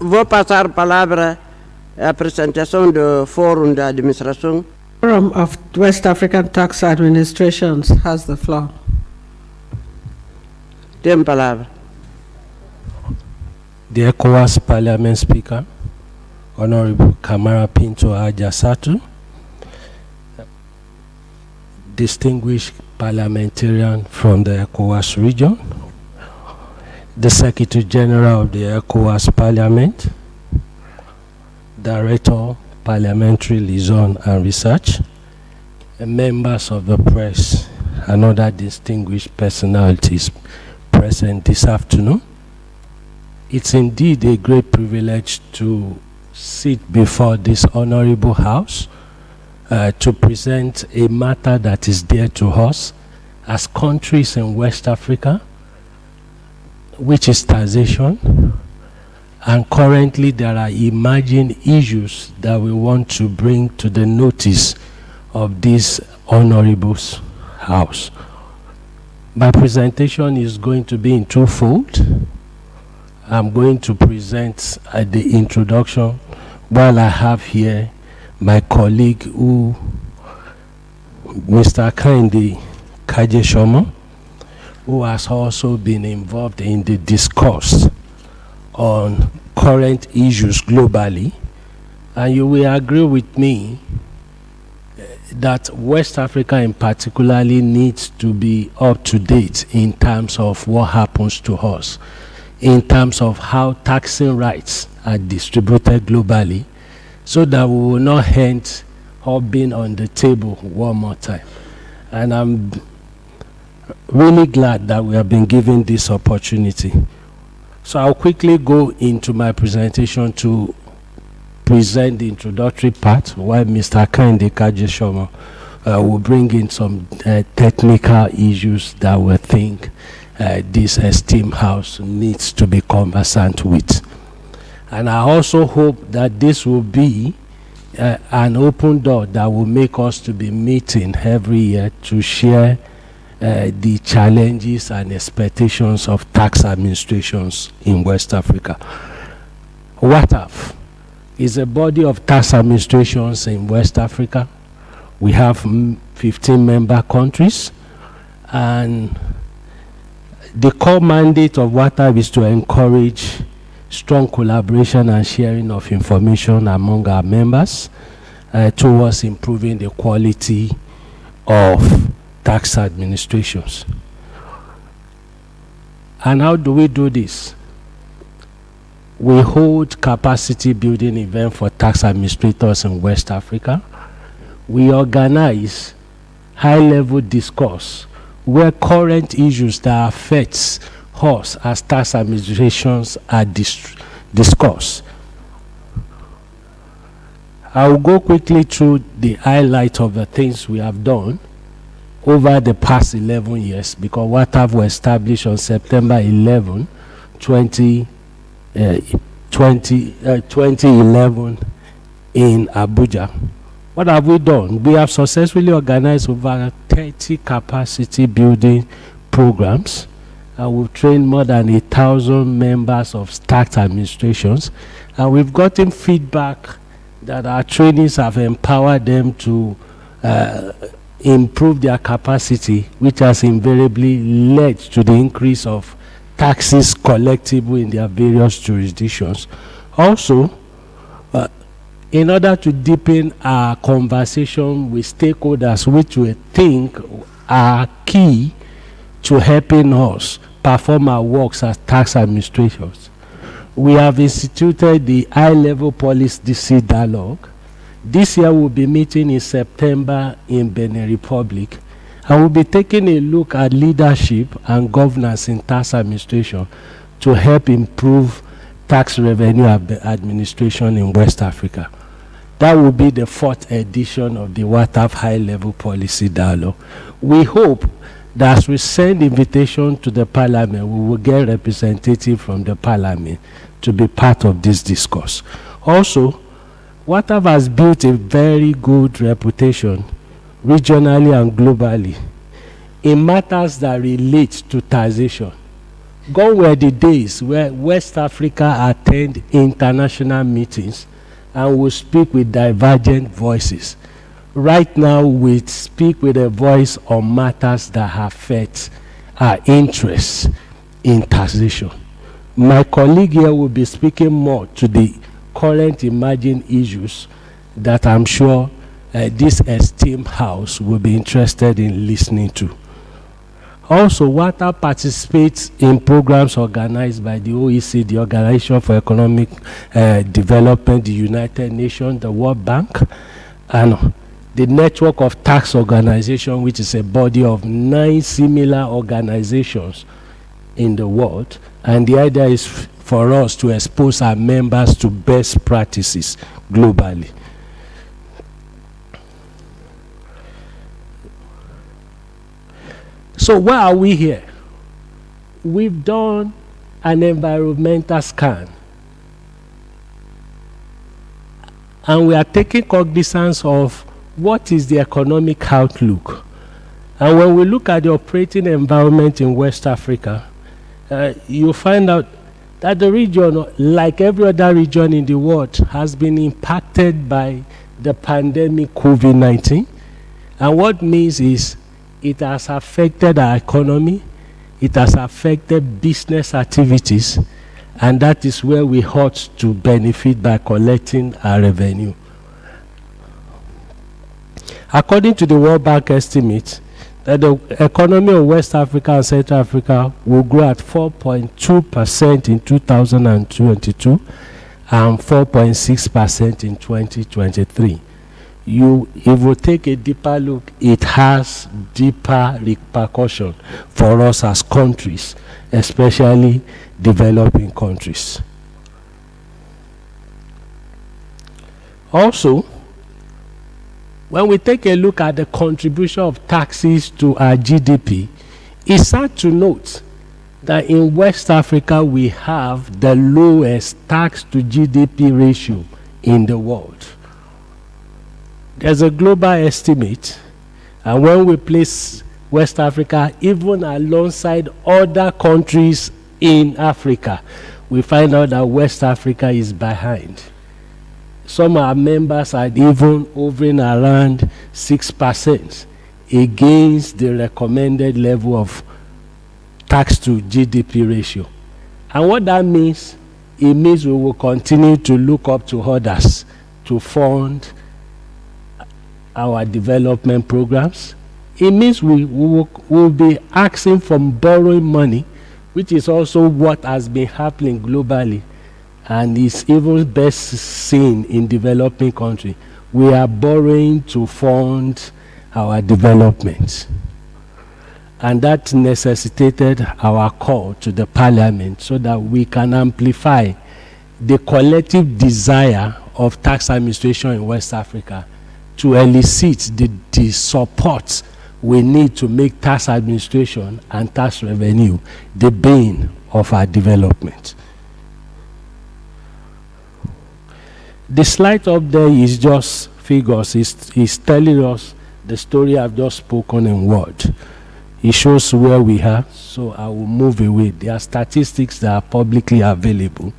vou passar a palavra à apresentação do Fórum da Administração. Forum of West African Tax Administrations has the floor. Tem palavra. The Ecowas Parliament Speaker, Honorable Kamara Pinto Ajasatu, distinguished parliamentarian from the Ecowas region, the Secretary General of the Ecowas Parliament, Director, Parliamentary Liaison and Research, and members of the press and other distinguished personalities present this afternoon. It's indeed a great privilege to sit before this honorable House to present a matter that is dear to us as countries in West Africa, which is taxation. And currently there are emerging issues that we want to bring to the notice of this honorable House. My presentation is going to be in twofold. I'm going to present the introduction while I have here my colleague Mr. Kainde Kajeshomo, who has also been involved in the discourse on current issues globally. And you will agree with me that West Africa in particularly needs to be up to date in terms of what happens to us, in terms of how taxing rights are distributed globally, so that we will not end up being on the table one more time. And I'm really glad that we have been given this opportunity. So I'll quickly go into my presentation to present the introductory part, while Mr. Kainde Kajeshomo will bring in some technical issues that we think this esteemed House needs to be conversant with. And I also hope that this will be an open door that will make us to be meeting every year to share the challenges and expectations of tax administrations in West Africa. Wataf is a body of tax administrations in West Africa. We have 15 member countries, and the core mandate of Wataf is to encourage strong collaboration and sharing of information among our members towards improving the quality of tax administrations. And how do we do this? We hold capacity building events for tax administrators in West Africa. We organize high-level discourse where current issues that affect us as tax administrations are discussed. I will go quickly through the highlight of the things we have done over the past 11 years, because Wataf was established on September 11, 2011 in Abuja. What have we done? We have successfully organized over 30 capacity building programs, and we've trained more than 1,000 members of tax administrations, and we've gotten feedback that our trainings have empowered them to improve their capacity, which has invariably led to the increase of taxes collectible in their various jurisdictions. Also, in order to deepen our conversation with stakeholders, which we think are key to helping us perform our works as tax administrators, we have instituted the high-level policy dialogue. This year we'll be meeting in September in Benin Republic, and we'll be taking a look at leadership and governance in tax administration to help improve tax revenue administration in West Africa. That will be the 4th edition of the Wataf High-Level Policy Dialogue. We hope that as we send invitation to the Parliament, we will get representative from the Parliament to be part of this discourse. Also, Wataf has built a very good reputation regionally and globally in matters that relate to taxation. Gone were the days where West Africa attend international meetings and will speak with divergent voices. Right now, we speak with a voice on matters that affect our interests in taxation. My colleague here will be speaking more to the current emerging issues that I'm sure this esteemed house will be interested in listening to. Also, Wataf participates in programs organized by the OECD, the Organization for Economic Development, the United Nations, the World Bank, and the Network of Tax Organizations, which is a body of 9 similar organizations in the world. And the idea is for us to expose our members to best practices globally. So why are we here? We've done an environmental scan, and we are taking cognizance of what is the economic outlook. And when we look at the operating environment in West Africa, you find out that the region, like every other region in the world, has been impacted by the pandemic COVID-19. And what means is it has affected our economy, it has affected business activities, and that is where we ought to benefit by collecting our revenue. According to the World Bank estimate, that the economy of West Africa and Central Africa will grow at 4.2% in 2022 and 4.6% in 2023. If we take a deeper look, it has deeper repercussion for us as countries, especially developing countries. Also, when we take a look at the contribution of taxes to our GDP, it's sad to note that in West Africa we have the lowest tax to GDP ratio in the world. There's a global estimate, and when we place West Africa even alongside other countries in Africa, we find out that West Africa is behind. Some of our members are even hovering around 6% against the recommended level of tax to GDP ratio. And what that means, it means we will continue to look up to others to fund our development programs. It means we will be asking for borrowing money, which is also what has been happening globally, and is even best seen in developing countries. We are borrowing to fund our development, and that necessitated our call to the parliament so that we can amplify the collective desire of tax administration in West Africa to elicit the support we need to make tax administration and tax revenue the bane of our development. The slide up there is just figures. It's telling us the story I've just spoken in word. It shows where we are, so I will move away. There are statistics that are publicly available,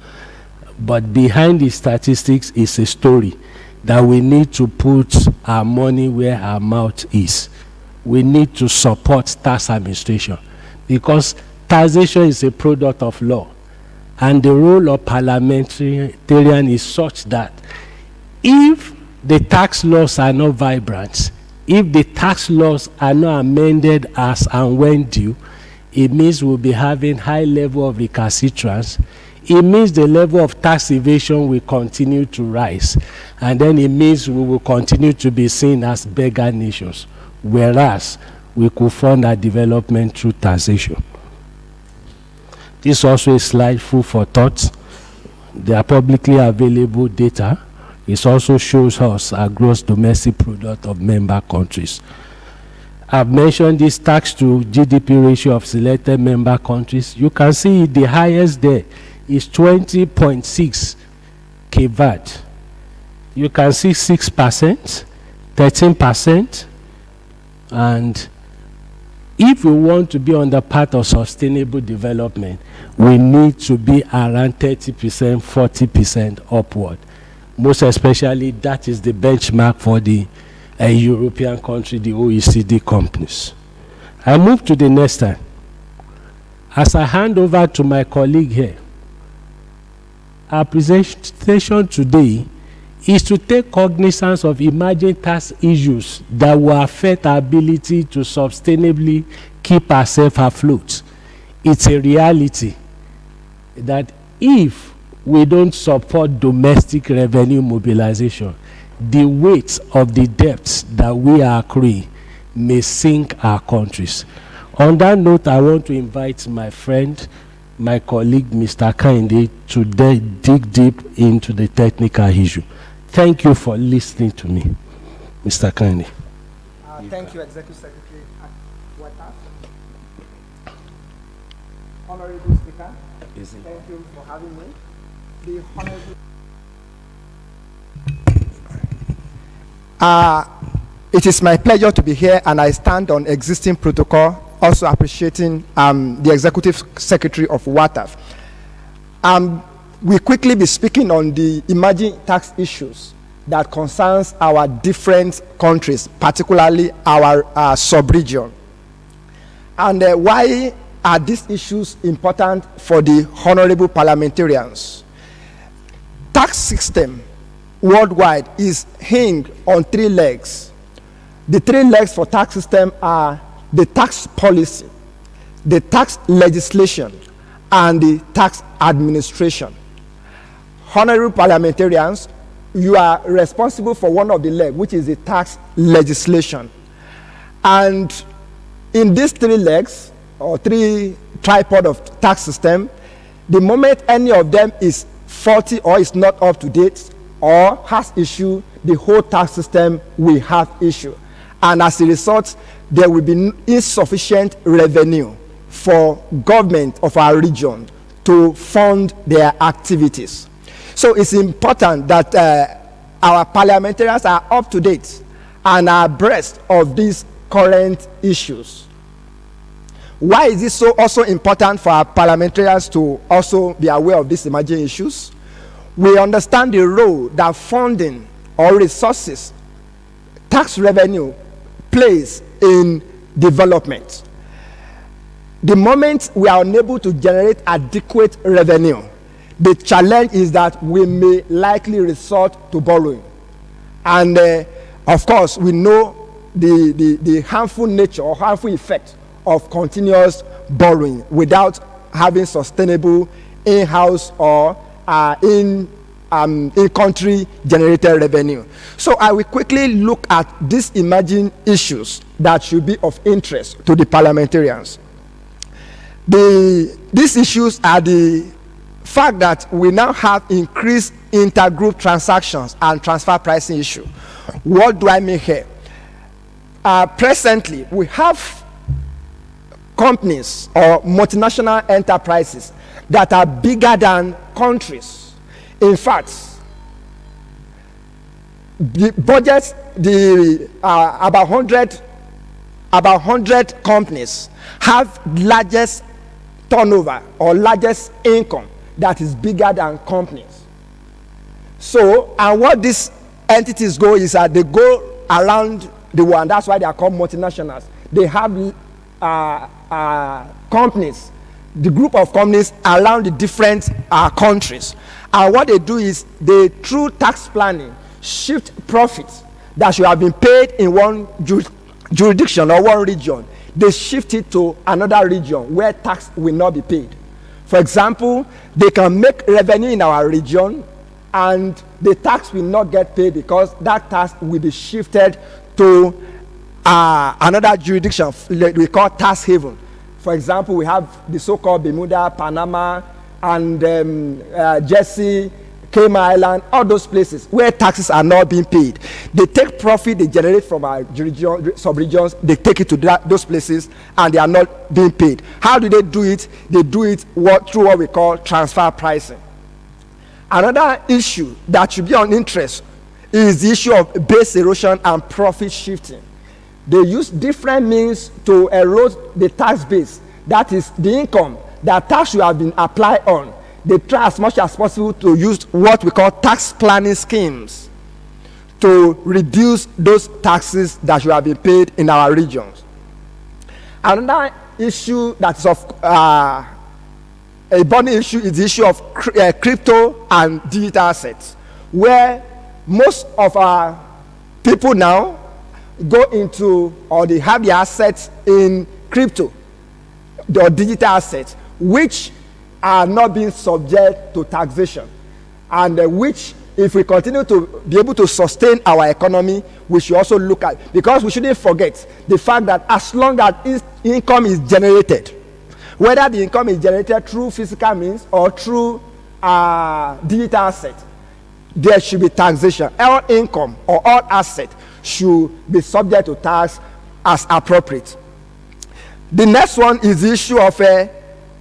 but behind the statistics is a story that we need to put our money where our mouth is. We need to support tax administration, because taxation is a product of law, and the role of parliamentarian is such that if the tax laws are not vibrant, if the tax laws are not amended as and when due, it means we'll be having high level of recalcitrance. It means the level of tax evasion will continue to rise, and then it means we will continue to be seen as beggar nations, whereas we could fund our development through taxation. This is also a slide full for thought. They are publicly available data. It also shows us our gross domestic product of member countries. I've mentioned this tax to GDP ratio of selected member countries. You can see the highest there is 20.6 kVAT. You can see 6%, 13%, and If we want to be on the path of sustainable development, we need to be around 30%, 40% upward. Most especially, that is the benchmark for the European country, the OECD companies. I move to the next time. As I hand over to my colleague here, our presentation today is to take cognizance of emerging tax issues that will affect our ability to sustainably keep ourselves afloat. It's a reality that if we don't support domestic revenue mobilization, the weight of the debts that we are accruing may sink our countries. On that note, I want to invite my friend, my colleague, Mr. Kinde, to dig deep into the technical issue. Thank you for listening to me, Mr. Kinde. Thank you, Executive Secretary at Wataf. Honorable Speaker, thank you for having me. The Honorable. It is my pleasure to be here, and I stand on existing protocol, also appreciating the Executive Secretary of Wataf. We'll quickly be speaking on the emerging tax issues that concerns our different countries, particularly our sub-region. And why are these issues important for the honorable parliamentarians? Tax system worldwide is hinged on 3 legs. The 3 legs for tax system are the tax policy, the tax legislation, and the tax administration. Honorable parliamentarians, you are responsible for one of the legs, which is the tax legislation. And in these 3 legs, or 3 tripod of tax system, the moment any of them is faulty or is not up to date or has issue, the whole tax system will have issue. And as a result, there will be insufficient revenue for government of our region to fund their activities. So it's important that our parliamentarians are up to date and are abreast of these current issues. Why is this also important for our parliamentarians to also be aware of these emerging issues? We understand the role that funding or resources, tax revenue plays in development. The moment we are unable to generate adequate revenue, the challenge is that we may likely resort to borrowing. And of course, we know the harmful nature or harmful effect of continuous borrowing without having sustainable in-house or in-country generated revenue. So I will quickly look at these emerging issues that should be of interest to the parliamentarians. These issues are the fact that we now have increased intergroup transactions and transfer pricing issue. What do I mean here? Presently, we have companies or multinational enterprises that are bigger than countries. In fact, the budget, about 100 companies have largest turnover or largest income that is bigger than companies. So, and what these entities go is that they go around the world, and that's why they are called multinationals. They have companies, the group of companies around the different countries. And what they do is they, through tax planning, shift profits that should have been paid in one jurisdiction or one region. They shift it to another region where tax will not be paid. For example, they can make revenue in our region and the tax will not get paid because that tax will be shifted to another jurisdiction we call tax haven. For example, we have the so-called Bermuda, Panama, and Jersey, Cayman Island, all those places where taxes are not being paid. They take profit they generate from our sub-regions, they take it to those places, and they are not being paid. How do they do it? They do it through what we call transfer pricing. Another issue that should be on interest is the issue of base erosion and profit shifting. They use different means to erode the tax base. That is the income that tax should have been applied on. They try as much as possible to use what we call tax planning schemes to reduce those taxes that should have been paid in our regions. Another issue that is of a burning issue is the issue of crypto and digital assets, where most of our people now go into, or they have their assets in crypto or digital assets, which are not being subject to taxation, and which, if we continue to be able to sustain our economy, we should also look at, because we shouldn't forget the fact that as long as income is generated, whether the income is generated through physical means or through digital assets, there should be taxation. All income or all assets should be subject to tax as appropriate. The next one is the issue of a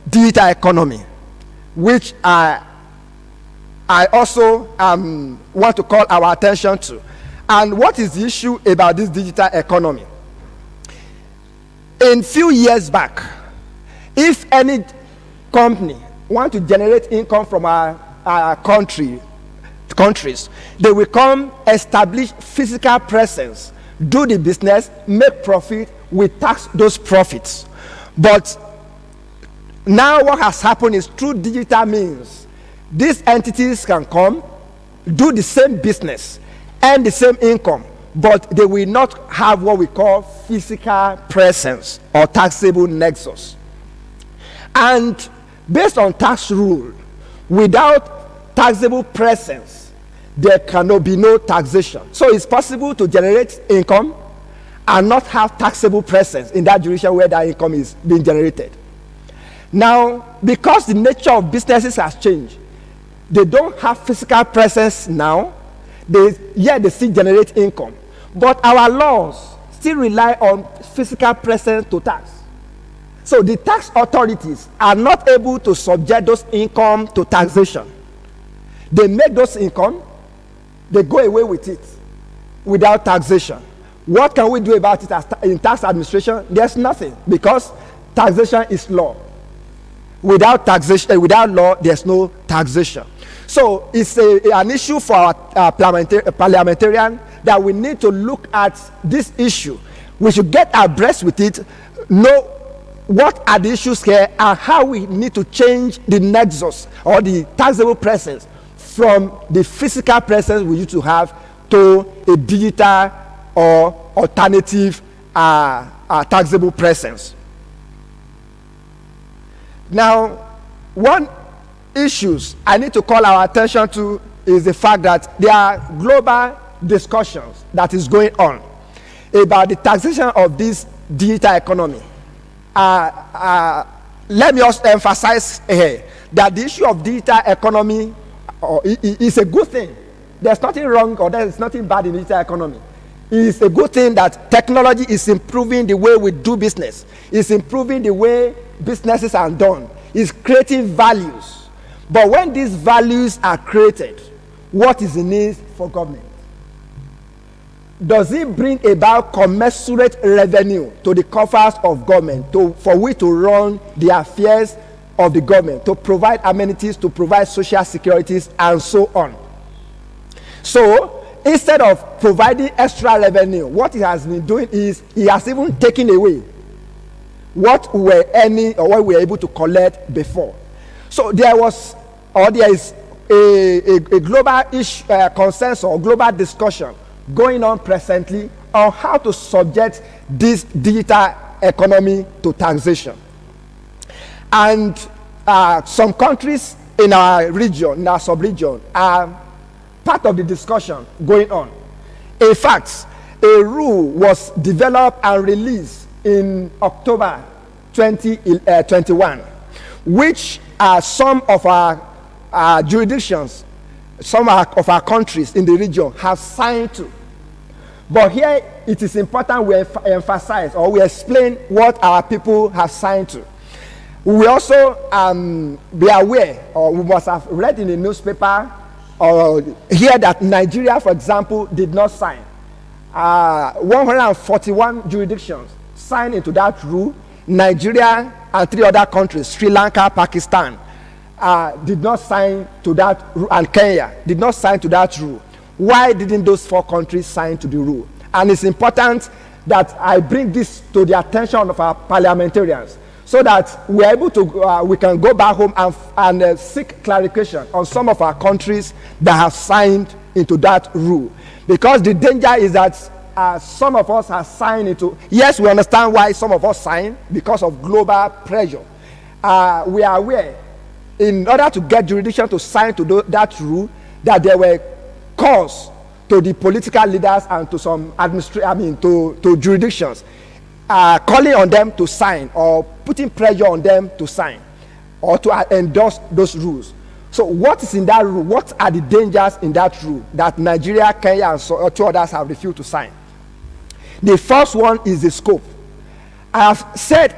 digital economy, which I also want to call our attention to. And what is the issue about this digital economy? In few years back, if any company want to generate income from our countries, they will come establish physical presence, do the business, make profit, we tax those profits. But now what has happened is, through digital means, these entities can come, do the same business, earn the same income, but they will not have what we call physical presence or taxable nexus. And based on tax rule, without taxable presence, there cannot be no taxation. So it's possible to generate income and not have taxable presence in that jurisdiction where that income is being generated. Now, because the nature of businesses has changed, they don't have physical presence now. They still generate income, but our laws still rely on physical presence to tax. So the tax authorities are not able to subject those income to taxation. They make those income, they go away with it without taxation. What can we do about it in tax administration? There's nothing, because taxation is law. Without taxation, without law, there's no taxation. So it's an issue for our parliamentarian that we need to look at this issue. We should get abreast with it, know what are the issues here, and how we need to change the nexus or the taxable presence from the physical presence we used to have to a digital or alternative taxable presence. Now, one issues I need to call our attention to is the fact that there are global discussions that is going on about the taxation of this digital economy. Let me also emphasize here that the issue of digital economy is a good thing. There's nothing wrong or there's nothing bad in digital economy. It's a good thing that technology is improving the way we do business. It's improving the way businesses are done. It's creating values. But when these values are created, what is the need for government? Does it bring about commensurate revenue to the coffers of government for we to run the affairs of the government, to provide amenities, to provide social securities, and so on? So, instead of providing extra revenue, what he has been doing is he has even taken away what we were earning or what we were able to collect before. So there was, or there is a global issue, consensus or global discussion going on presently on how to subject this digital economy to taxation. And some countries in our region, in our sub-region, are part of the discussion going on. In fact, a rule was developed and released in October 2021, which some of our jurisdictions, some of our countries in the region have signed to. But here it is important we emphasize or we explain what our people have signed to. We also be aware, or we must have read in the newspaper or hear that Nigeria, for example, did not sign. 141 jurisdictions signed into that rule. Nigeria and 3 other countries, Sri Lanka, Pakistan, did not sign to that rule, and Kenya did not sign to that rule. Why didn't those 4 countries sign to the rule? And it's important that I bring this to the attention of our parliamentarians, so that we are able to, we can go back home and seek clarification on some of our countries that have signed into that rule. Because the danger is that some of us have signed into, yes, we understand why some of us signed, because of global pressure. We are aware, in order to get jurisdiction to sign to that rule, that there were calls to the political leaders and to some to jurisdictions, calling on them to sign, or putting pressure on them to sign or to endorse those rules. So what is in that rule? What are the dangers in that rule that Nigeria, Kenya, and 2 others have refused to sign? The first one is the scope. I have said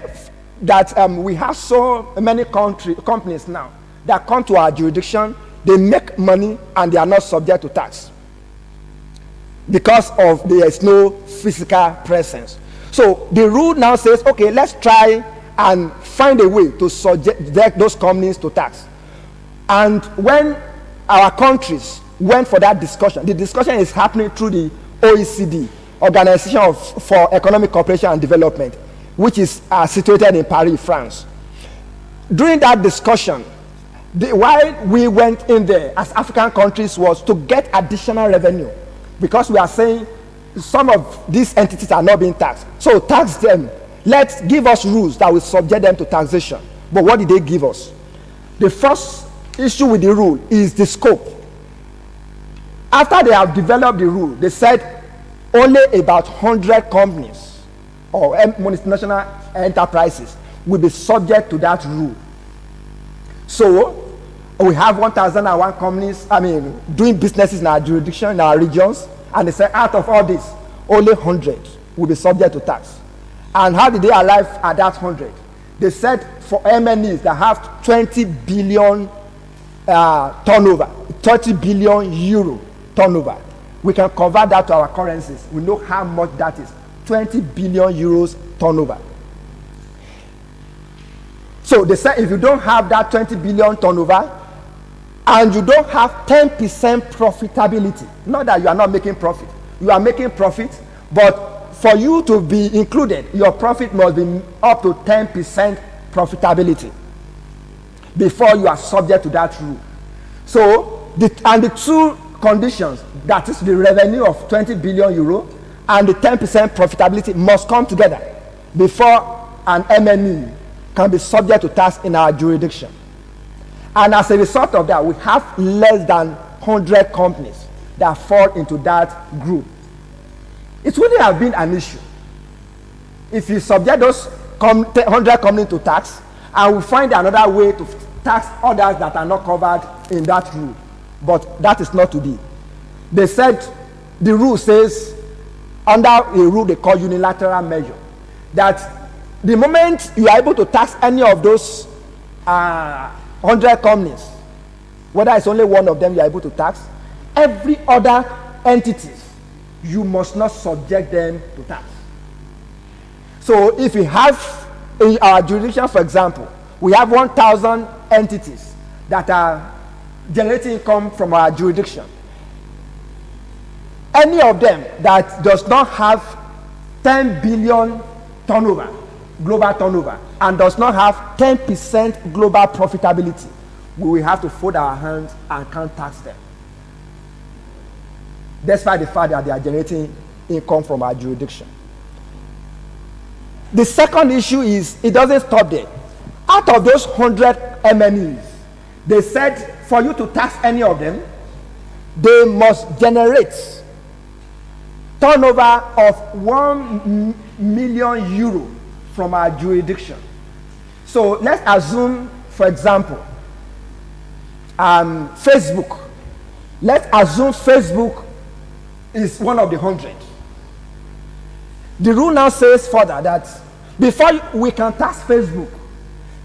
that we have so many companies now that come to our jurisdiction. They make money and they are not subject to tax because of there is no physical presence. So the rule now says, okay, let's try and find a way to subject those companies to tax. And when our countries went for that discussion, the discussion is happening through the OECD, Organization for Economic Cooperation and Development, which is situated in Paris, France. During that discussion, why we went in there as African countries was to get additional revenue, because we are saying some of these entities are not being taxed. So tax them. Let's give us rules that will subject them to taxation. But what did they give us? The first issue with the rule is the scope. After they have developed the rule, they said only about 100 companies or multinational enterprises will be subject to that rule. So we have 1,001 companies, doing businesses in our jurisdiction, in our regions, and they said out of all this, only 100 will be subject to tax. And how did they arrive at that 100? They said for MNEs that have 20 billion turnover, 30 billion euro turnover, we can convert that to our currencies. We know how much that is. 20 billion euros turnover. So they said if you don't have that 20 billion turnover and you don't have 10% profitability, not that you are not making profit, you are making profit, but for you to be included, your profit must be up to 10% profitability before you are subject to that rule. So the 2 conditions, that is the revenue of 20 billion euro and the 10% profitability, must come together before an MNE can be subject to tax in our jurisdiction. And as a result of that, we have less than 100 companies that fall into that group. It wouldn't have been an issue if you subject those 100 companies to tax, and we find another way to tax others that are not covered in that rule. But that is not to be. They said, the rule says, under a rule they call unilateral measure, that the moment you are able to tax any of those 100 companies, whether it's only one of them you are able to tax, every other entities, you must not subject them to tax. So if we have in our jurisdiction, for example, we have 1,000 entities that are generating income from our jurisdiction. Any of them that does not have 10 billion turnover, global turnover, and does not have 10% global profitability, we will have to fold our hands and can't tax them, despite the fact that they are generating income from our jurisdiction. The second issue is, it doesn't stop there. Out of those 100 MNEs, they said for you to tax any of them, they must generate turnover of 1 million euro from our jurisdiction. So let's assume, for example, Facebook. Let's assume Facebook is one of the 100. The rule now says further that before we can tax Facebook,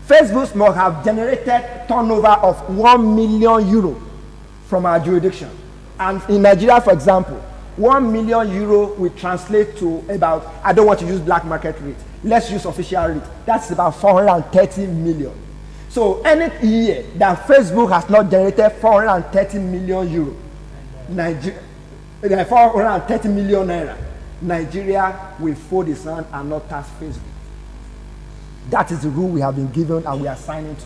Facebook must have generated turnover of 1 million euro from our jurisdiction. And in Nigeria, for example, 1 million euro will translate to about, I don't want to use black market rate, let's use official rate. That's about 430 million. So any year that Facebook has not generated 430 million euro, 430 million naira, Nigeria will fold its hand and not tax Facebook. That is the rule we have been given and we are signing to.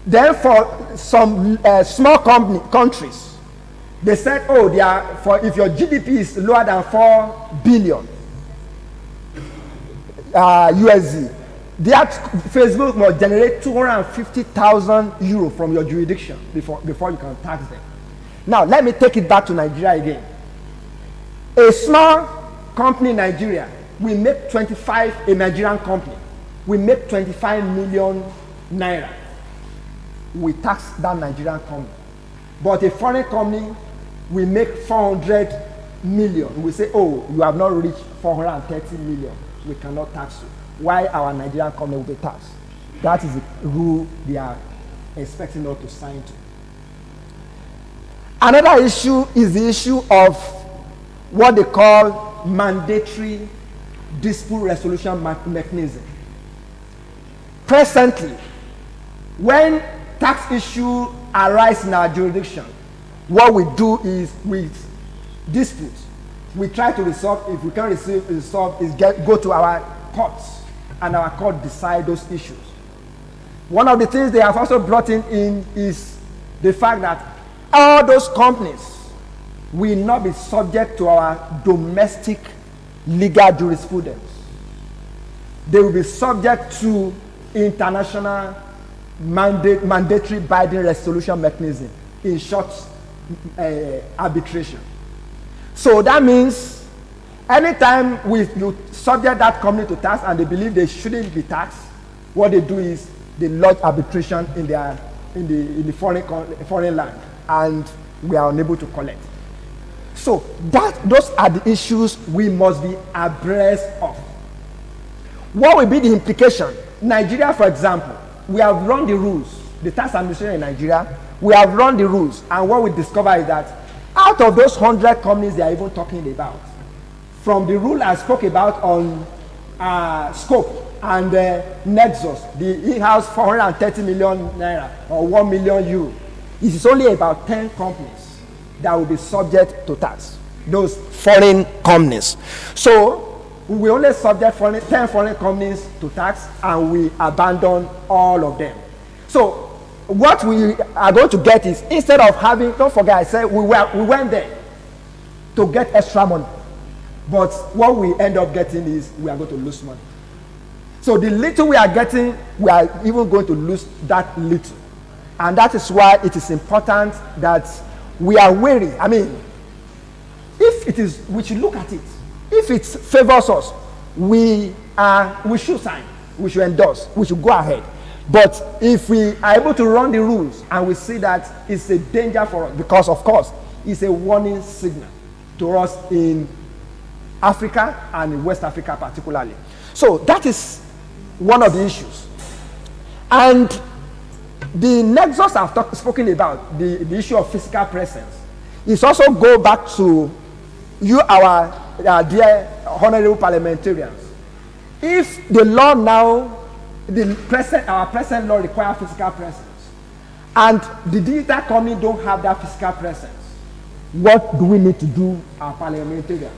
Then for some small countries, they said, oh, they are if your GDP is lower than 4 billion USD, that Facebook must generate 250,000 euro from your jurisdiction before you can tax them. Now, let me take it back to Nigeria again. A small company in Nigeria, we make 25, a Nigerian company, we make 25 million naira. We tax that Nigerian company. But a foreign company, we make 400 million. We say, oh, you have not reached 430 million. We cannot tax you. Why our Nigerian company will be taxed? That is the rule they are expecting us to sign to. Another issue is the issue of what they call mandatory dispute resolution mechanism. Presently, when tax issue arise in our jurisdiction, what we do is with disputes, we try to resolve. If we can't resolve, is go to our courts, and our court decide those issues. One of the things they have also brought in is the fact that all those companies will not be subject to our domestic legal jurisprudence. They will be subject to international mandatory binding resolution mechanism, in short, arbitration. So that means anytime you subject that company to tax and they believe they shouldn't be taxed, what they do is they lodge arbitration in the foreign land, and we are unable to collect. So those are the issues we must be abreast of. What will be the implication? Nigeria, for example, we have run the rules. The tax administration in Nigeria, we have run the rules, and what we discover is that out of those 100 companies they are even talking about, from the rule I spoke about on scope and Nexus, the in-house 430 million naira or 1 million euro, it is only about 10 companies that will be subject to tax, those foreign companies. So we only subject 10 foreign companies to tax, and we abandon all of them. So what we are going to get is, instead of having, don't forget I said we went there to get extra money, but what we end up getting is we are going to lose money. So the little we are getting, we are even going to lose that little. And that is why it is important that we are wary. I mean, if it is, we should look at it. If it favors us, we should sign, we should endorse, we should go ahead. But if we are able to run the rules and we see that it's a danger for us, because of course it's a warning signal to us in Africa and in West Africa particularly. So that is one of the issues. And the nexus I've spoken about, the issue of physical presence, is also go back to you, our dear honorable parliamentarians. If the law now, our present law requires physical presence, and the digital company don't have that physical presence, what do we need to do, our parliamentarians,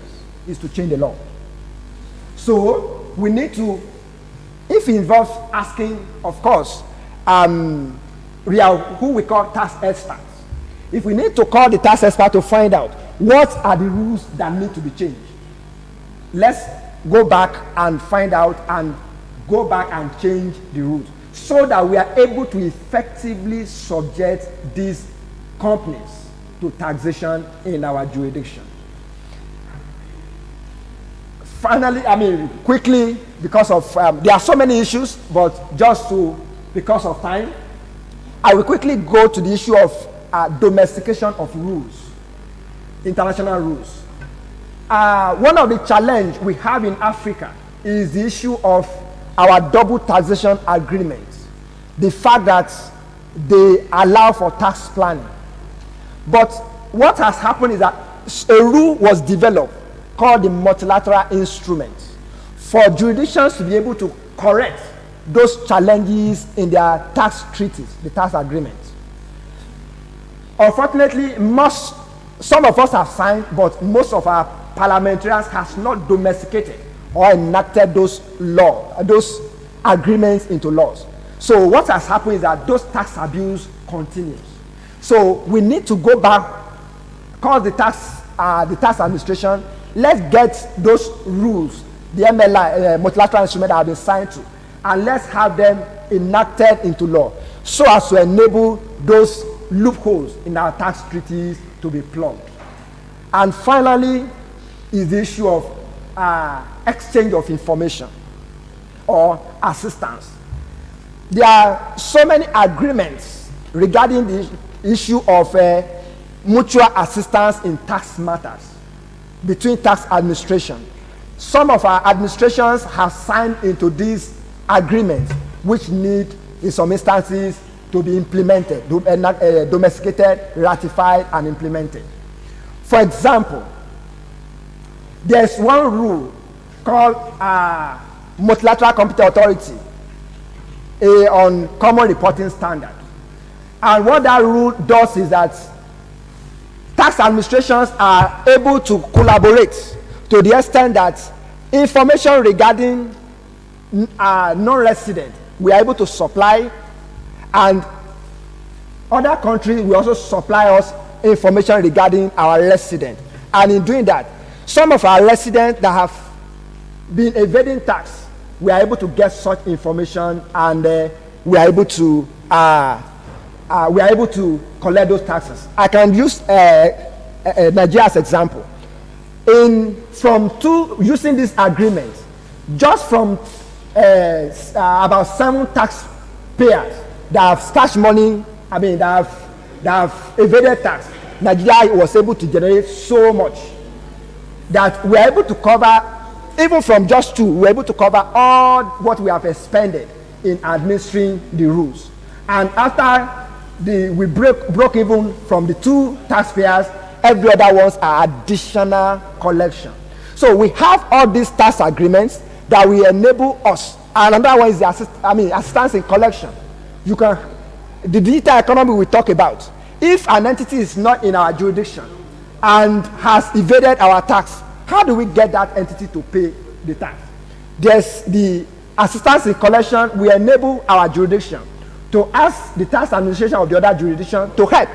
is to change the law. So we need to, if it involves asking, of course, who we call tax experts, if we need to call the tax expert to find out what are the rules that need to be changed, let's go back and find out and go back and change the rules so that we are able to effectively subject these companies to taxation in our jurisdiction. Finally, I mean, quickly, because of there are so many issues, but because of time, I will quickly go to the issue of domestication of rules, international rules. One of the challenges we have in Africa is the issue of our double taxation agreements, the fact that they allow for tax planning. But what has happened is that a rule was developed called the multilateral instrument for jurisdictions to be able to correct those challenges in their tax treaties, the tax agreements. Unfortunately, some of us have signed, but most of our parliamentarians has not domesticated or enacted those agreements into laws. So what has happened is that those tax abuse continues. So we need to go back, call the tax administration, let's get those rules, the MLI, multilateral instrument that have been signed to, and let's have them enacted into law so as to enable those loopholes in our tax treaties to be plugged. And finally is the issue of exchange of information or assistance. There are so many agreements regarding the issue of mutual assistance in tax matters between tax administration. Some of our administrations have signed into these agreements, which need, in some instances, to be implemented, domesticated, ratified, and implemented. For example, there's one rule called Multilateral Competent Authority on Common Reporting Standard. And what that rule does is that tax administrations are able to collaborate to the extent that information regarding non-resident we are able to supply, and other countries will also supply us information regarding our resident. And in doing that, some of our residents that have been evading tax, we are able to get such information, and we are able to collect those taxes. I can use Nigeria as example. Using this agreement, just from about 7 taxpayers that have stashed money, that have evaded tax, Nigeria was able to generate so much that we are able to cover, even from just 2, we are able to cover all what we have expended in administering the rules. And after we broke even from the 2 taxpayers, every other ones are additional collection. So we have all these tax agreements that will enable us. And another one is the assistance in collection. The digital economy we talk about. If an entity is not in our jurisdiction and has evaded our tax, how do we get that entity to pay the tax? There's the assistance in collection. We enable our jurisdiction to ask the tax administration of the other jurisdiction to help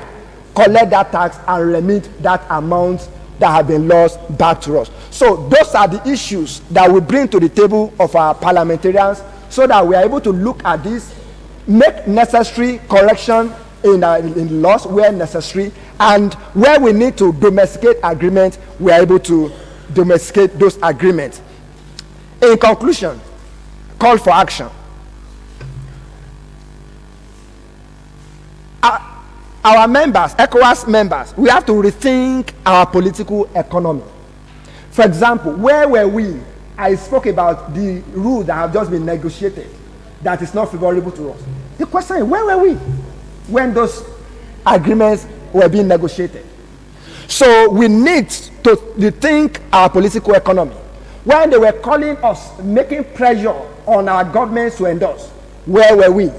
collect that tax and remit that amount that have been lost back to us. So those are the issues that we bring to the table of our parliamentarians, so that we are able to look at this, make necessary correction in laws where necessary, and where we need to domesticate agreements, we are able to domesticate those agreements. In conclusion, call for action. Our members, ECOWAS members, we have to rethink our political economy. For example, where were we? I spoke about the rules that have just been negotiated that is not favorable to us. The question is, where were we when those agreements were being negotiated? So we need to rethink our political economy. When they were calling us, making pressure on our governments to endorse, where were we?